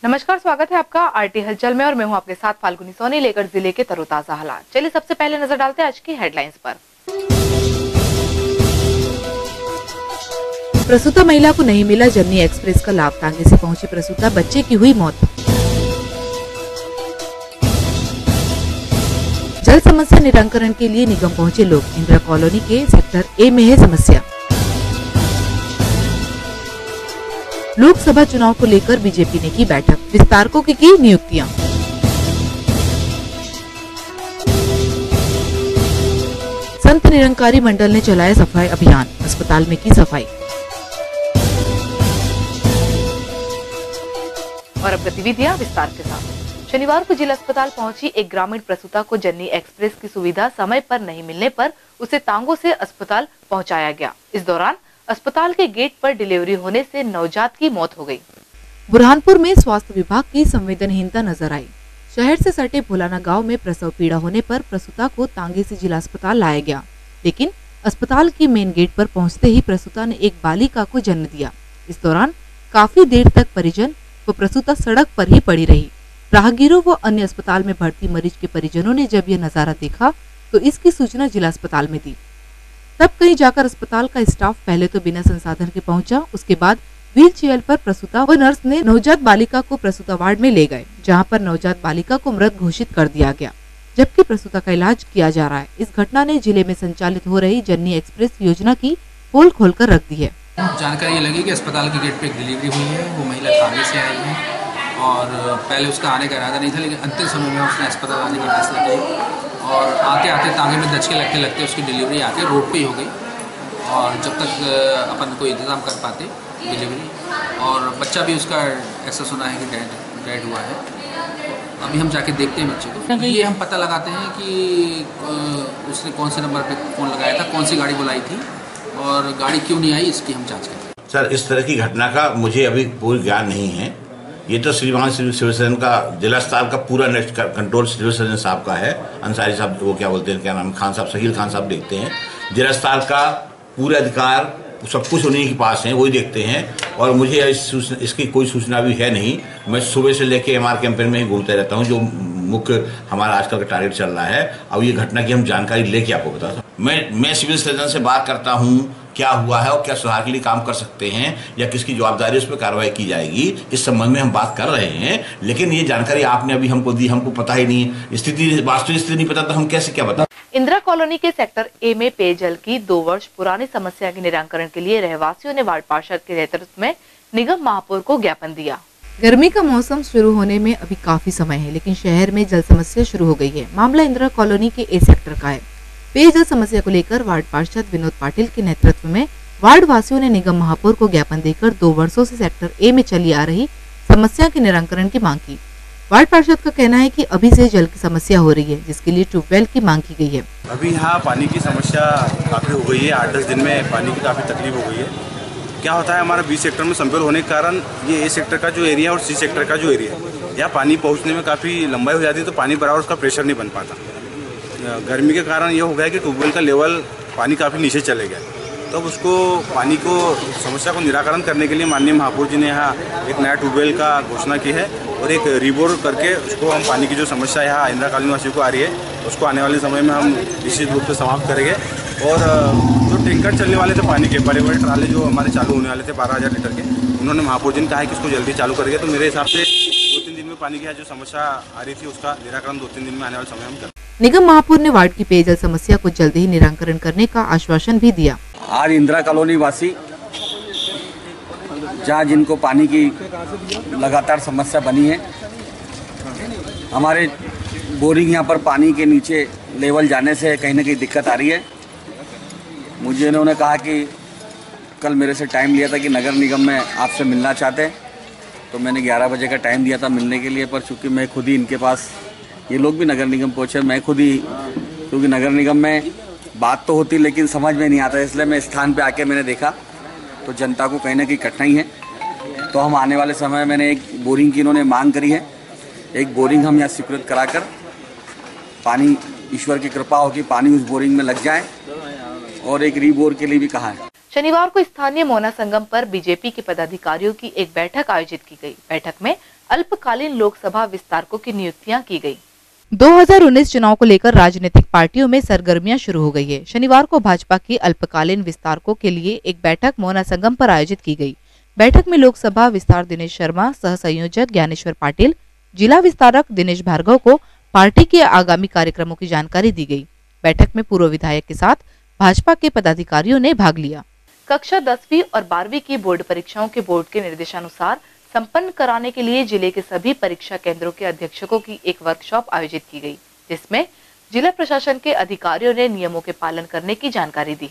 नमस्कार, स्वागत है आपका आरटी हलचल में और मैं हूं आपके साथ फाल्गुनी सोनी लेकर जिले के तरोताजा हालात। चलिए सबसे पहले नजर डालते हैं आज की हेडलाइंस पर। प्रसूता महिला को नहीं मिला जननी एक्सप्रेस का लाभ, टांगे से पहुंची प्रसूता, बच्चे की हुई मौत। जल समस्या निराकरण के लिए निगम पहुंचे लोग, इंदिरा कॉलोनी के सेक्टर ए में है समस्या। लोकसभा चुनाव को लेकर बीजेपी ने की बैठक, विस्तारकों की नियुक्तियां। संत निरंकारी मंडल ने चलाया सफाई अभियान, अस्पताल में की सफाई। और अब गतिविधियां विस्तार के साथ। शनिवार को जिला अस्पताल पहुंची एक ग्रामीण प्रसूता को जननी एक्सप्रेस की सुविधा समय पर नहीं मिलने पर उसे टांगों से अस्पताल पहुंचाया गया। इस दौरान अस्पताल के गेट पर डिलीवरी होने से नवजात की मौत हो गई। बुरहानपुर में स्वास्थ्य विभाग की संवेदनहीनता नजर आई। शहर से सटे भुलाना गांव में प्रसव पीड़ा होने पर प्रसूता को टांगे से जिला अस्पताल लाया गया, लेकिन अस्पताल की मेन गेट पर पहुंचते ही प्रसूता ने एक बालिका को जन्म दिया। इस दौरान काफी देर तक परिजन व प्रसूता सड़क पर ही पड़ी रही। राहगीरों व अन्य अस्पताल में भर्ती मरीज के परिजनों ने जब यह नजारा देखा तो इसकी सूचना जिला अस्पताल में दी। तब कहीं जाकर अस्पताल का स्टाफ पहले तो बिना संसाधन के पहुंचा, उसके बाद व्हील चेयर पर प्रसूता व नर्स ने नवजात बालिका को प्रसूता वार्ड में ले गए, जहां पर नवजात बालिका को मृत घोषित कर दिया गया, जबकि प्रसूता का इलाज किया जा रहा है। इस घटना ने जिले में संचालित हो रही जननी एक्सप्रेस योजना की पोल खोलकर रख दी है। जानकारी लगी कि अस्पताल के गेट पे एक डिलीवरी हुई है, वो महिला टांगे से आई है और पहले उसका आने का इरादा नहीं था, लेकिन अंतिम समय में उसने अस्पताल आने का फैसला किया और आते आते टांगे में दचके लगते लगते उसकी डिलीवरी आके रोड पे ही हो गई। और जब तक अपन कोई इंतज़ाम कर पाते डिलीवरी, और बच्चा भी उसका ऐसा सुना है कि डेड हुआ है। अभी हम जाके देखते हैं बच्चे को, ये हम पता लगाते हैं कि उसने कौन से नंबर पे फ़ोन लगाया था, कौन सी गाड़ी बुलाई थी और गाड़ी क्यों नहीं आई, इसकी हम जाँच करते हैं। सर, इस तरह की घटना का मुझे अभी पूरी ज्ञान नहीं है। ये तो श्रीमान सिविल सर्जन का जिला अस्पताल का पूरा नेक्स्ट कंट्रोल सिविल सर्जन साहब का है, अंसारी साहब, वो क्या बोलते हैं, क्या नाम, खान साहब, शहील खान साहब देखते हैं। जिला अस्पताल का पूरे अधिकार सब कुछ उन्हीं के पास है, वही देखते हैं और मुझे इसकी कोई सूचना भी है नहीं। मैं सुबह से लेके एमआर कैंपेन में ही घूमते रहता हूँ, जो मुख्य हमारा आजकल का टारगेट चल रहा है। अब ये घटना की हम जानकारी लेके आपको बताता हूँ। मैं सिविल सर्जन से बात करता हूँ क्या हुआ है और क्या सुधार के लिए काम कर सकते हैं या किसकी जवाबदारी उस पर कार्रवाई की जाएगी, इस संबंध में हम बात कर रहे हैं। लेकिन ये जानकारी आपने अभी हमको दी, हमको पता ही नहीं, स्थिति वास्तविक स्थिति नहीं पता तो हम कैसे क्या बता। इंदिरा कॉलोनी के सेक्टर ए में पेयजल की 2 वर्ष पुरानी समस्या के निराकरण के लिए रहवासियों ने वार्ड पार्षद के नेतृत्व में निगम महापौर को ज्ञापन दिया। गर्मी का मौसम शुरू होने में अभी काफी समय है, लेकिन शहर में जल समस्या शुरू हो गई है। मामला इंदिरा कॉलोनी के ए सेक्टर का है। पेयजल समस्या को लेकर वार्ड पार्षद विनोद पाटिल के नेतृत्व में वार्ड वासियों ने निगम महापौर को ज्ञापन देकर 2 वर्षों से सेक्टर ए में चली आ रही समस्या के निराकरण की मांग की। वार्ड पार्षद का कहना है कि अभी से जल की समस्या हो रही है, जिसके लिए ट्यूबवेल की मांग की गई है। अभी यहाँ पानी की समस्या काफ़ी हो गई है, 8-10 दिन में पानी की काफ़ी तकलीफ हो गई है। क्या होता है, हमारा बी सेक्टर में संपर्क होने के कारण ये ए सेक्टर का जो एरिया और सी सेक्टर का जो एरिया है, यहाँ पानी पहुँचने में काफ़ी लंबाई हो जाती है, तो पानी बराबर उसका प्रेशर नहीं बन पाता। गर्मी के कारण ये हो गया कि ट्यूबवेल का लेवल पानी काफ़ी नीचे चले गया। तो अब उसको पानी को समस्या को निराकरण करने के लिए माननीय महापौर जी ने यहाँ एक नया ट्यूबवेल का घोषणा की है और एक रिबोर करके उसको हम पानी की जो समस्या यहाँ इंदिरा कॉलोनी वासियों को आ रही है उसको आने वाले समय में हम निश्चित रूप से समाप्त करेंगे। और जो टैंकर चलने वाले थे पानी के, बड़े बड़े ट्राले जो हमारे चालू होने वाले थे 12,000 लीटर के, उन्होंने महापौर जी ने कहा है कि इसको जल्दी चालू करेंगे। तो मेरे हिसाब से 2-3 दिन में पानी की जो समस्या आ रही थी उसका निराकरण 2-3 दिन में आने वाले समय हम करें। निगम महापौर ने वार्ड की पेयजल समस्या को जल्द ही निराकरण करने का आश्वासन भी दिया। आज इंदिरा कॉलोनी वासी जहाँ जिनको पानी की लगातार समस्या बनी है, हमारे बोरिंग यहाँ पर पानी के नीचे लेवल जाने से कहीं ना कहीं दिक्कत आ रही है। मुझे इन्होंने कहा कि कल मेरे से टाइम लिया था कि नगर निगम में आपसे मिलना चाहते हैं, तो मैंने 11 बजे का टाइम दिया था मिलने के लिए, पर चूँकि मैं खुद ही इनके पास, ये लोग भी नगर निगम पहुँचे, मैं खुद ही, क्योंकि नगर निगम में बात तो होती लेकिन समझ में नहीं आता, इसलिए मैं स्थान पे आके मैंने देखा तो जनता को कहीं ना कहीं कठिनाई है। तो हम आने वाले समय, मैंने एक बोरिंग की इन्होंने मांग करी है, एक बोरिंग हम यहाँ स्वीकृत कराकर पानी, ईश्वर की कृपा हो कि पानी उस बोरिंग में लग जाए, और एक रीबोर के लिए भी कहा है। शनिवार को स्थानीय मोना संगम पर बीजेपी के पदाधिकारियों की एक बैठक आयोजित की गई। बैठक में अल्पकालीन लोकसभा विस्तारकों की नियुक्तियां की गई। 2019 चुनाव को लेकर राजनीतिक पार्टियों में सरगर्मियां शुरू हो गई है। शनिवार को भाजपा की अल्पकालीन विस्तारकों के लिए एक बैठक मोना संगम पर आयोजित की गई। बैठक में लोकसभा विस्तार दिनेश शर्मा, सह संयोजक ज्ञानेश्वर पाटिल, जिला विस्तारक दिनेश भार्गव को पार्टी के आगामी कार्यक्रमों की जानकारी दी गई। बैठक में पूर्व विधायक के साथ भाजपा के पदाधिकारियों ने भाग लिया। कक्षा 10वीं और 12वीं की बोर्ड परीक्षाओं के बोर्ड के निर्देशानुसार संपन्न कराने के लिए जिले के सभी परीक्षा केंद्रों के अधीक्षकों की एक वर्कशॉप आयोजित की गई, जिसमें जिला प्रशासन के अधिकारियों ने नियमों के पालन करने की जानकारी दी।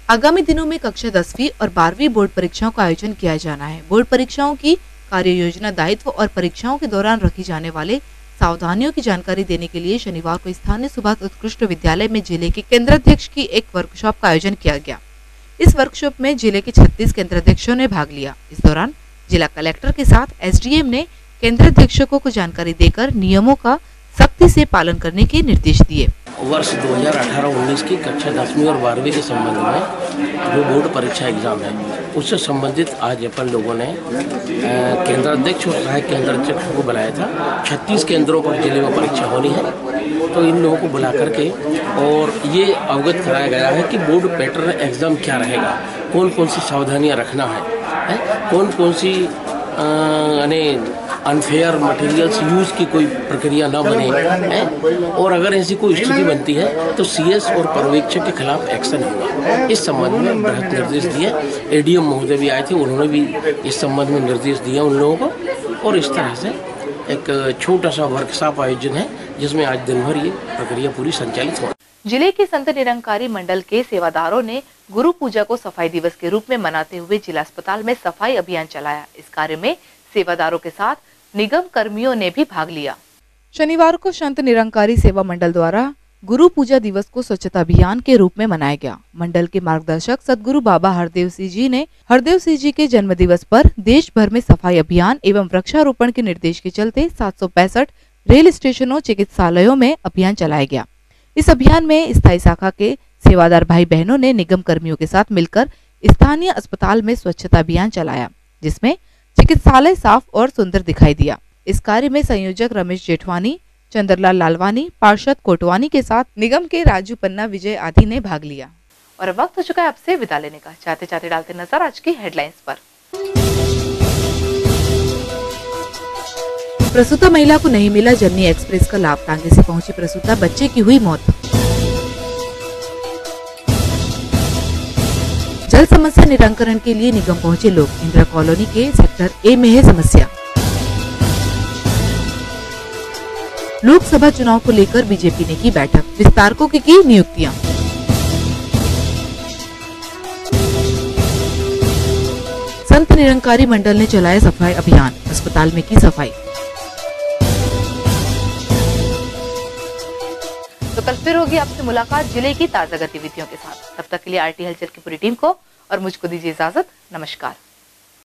आगामी दिनों में कक्षा 10वीं और 12वीं बोर्ड परीक्षाओं का आयोजन किया जाना है। बोर्ड परीक्षाओं की कार्य योजना, दायित्व और परीक्षाओं के दौरान रखी जाने वाले सावधानियों की जानकारी देने के लिए शनिवार को स्थानीय सुभाष उत्कृष्ट विद्यालय में जिले के केंद्राध्यक्ष की एक वर्कशॉप का आयोजन किया गया। इस वर्कशॉप में जिले के 36 केंद्राध्यक्षों ने भाग लिया। इस दौरान जिला कलेक्टर के साथ एसडीएम ने केंद्राध्यक्षों को जानकारी देकर नियमों का सख्ती से पालन करने के निर्देश दिए। वर्ष 2018-19 की कक्षा 10वीं और 12वीं के संबंध में जो बोर्ड परीक्षा एग्जाम है उससे संबंधित आज अपन लोगों ने केंद्राध्यक्ष और सहायक केंद्राध्यक्ष को बुलाया था। 36 केंद्रों पर जिले में परीक्षा होनी है, तो इन लोगों को बुला करके और ये अवगत कराया गया है कि बोर्ड पैटर्न एग्जाम क्या रहेगा, कौन कौन सी सावधानियाँ रखना है, कौन कौन सी अनफेयर मटेरियल्स यूज़ की कोई प्रक्रिया ना बने है, और अगर ऐसी कोई स्थिति बनती है तो सीएस और पर्यवेक्षक के खिलाफ एक्शन होगा। इस संबंध में बृहत निर्देश दिए। एडीएम महोदय भी आए थे, उन्होंने भी इस संबंध में निर्देश दिए उन लोगों को, और इस तरह से एक छोटा सा वर्कशॉप आयोजन है जिसमें आज दिन भर ये प्रक्रिया पूरी संचालित हो। जिले के संत निरंकारी मंडल के सेवादारों ने गुरु पूजा को सफाई दिवस के रूप में मनाते हुए जिला अस्पताल में सफाई अभियान चलाया। इस कार्य में सेवादारों के साथ निगम कर्मियों ने भी भाग लिया। शनिवार को संत निरंकारी सेवा मंडल द्वारा गुरु पूजा दिवस को स्वच्छता अभियान के रूप में मनाया गया। मंडल के मार्गदर्शक सदगुरु बाबा हरदेव सिंह जी ने हरदेव सिंह जी के जन्म दिवस पर देश भर में सफाई अभियान एवं वृक्षारोपण के निर्देश के चलते 765 रेल स्टेशनों, चिकित्सालयों में अभियान चलाया गया। इस अभियान में स्थायी शाखा के सेवादार भाई बहनों ने निगम कर्मियों के साथ मिलकर स्थानीय अस्पताल में स्वच्छता अभियान चलाया, जिसमें चिकित्सालय साफ और सुंदर दिखाई दिया। इस कार्य में संयोजक रमेश जेठवानी, चंद्रलाल लालवानी, पार्षद कोटवानी के साथ निगम के राजू पन्ना, विजय आदि ने भाग लिया। और वक्त हो चुका है आपसे विदा लेने का। चाहते चाहते डालते नजर आज की हेडलाइंस पर। प्रसूता महिला को नहीं मिला जननी एक्सप्रेस का लाभ, टांगे से पहुंची प्रसूता, बच्चे की हुई मौत। जल समस्या निराकरण के लिए निगम पहुंचे लोग, इंदिरा कॉलोनी के सेक्टर ए में है समस्या। लोकसभा चुनाव को लेकर बीजेपी ने की बैठक, विस्तारकों की नियुक्तियां। संत निरंकारी मंडल ने चलाया सफाई अभियान, अस्पताल में की सफाई। तो कल फिर होगी आपसे मुलाकात जिले की ताजा गतिविधियों के साथ। तब तक के लिए आरटी हलचल की पूरी टीम को और मुझको दीजिए इजाजत। नमस्कार।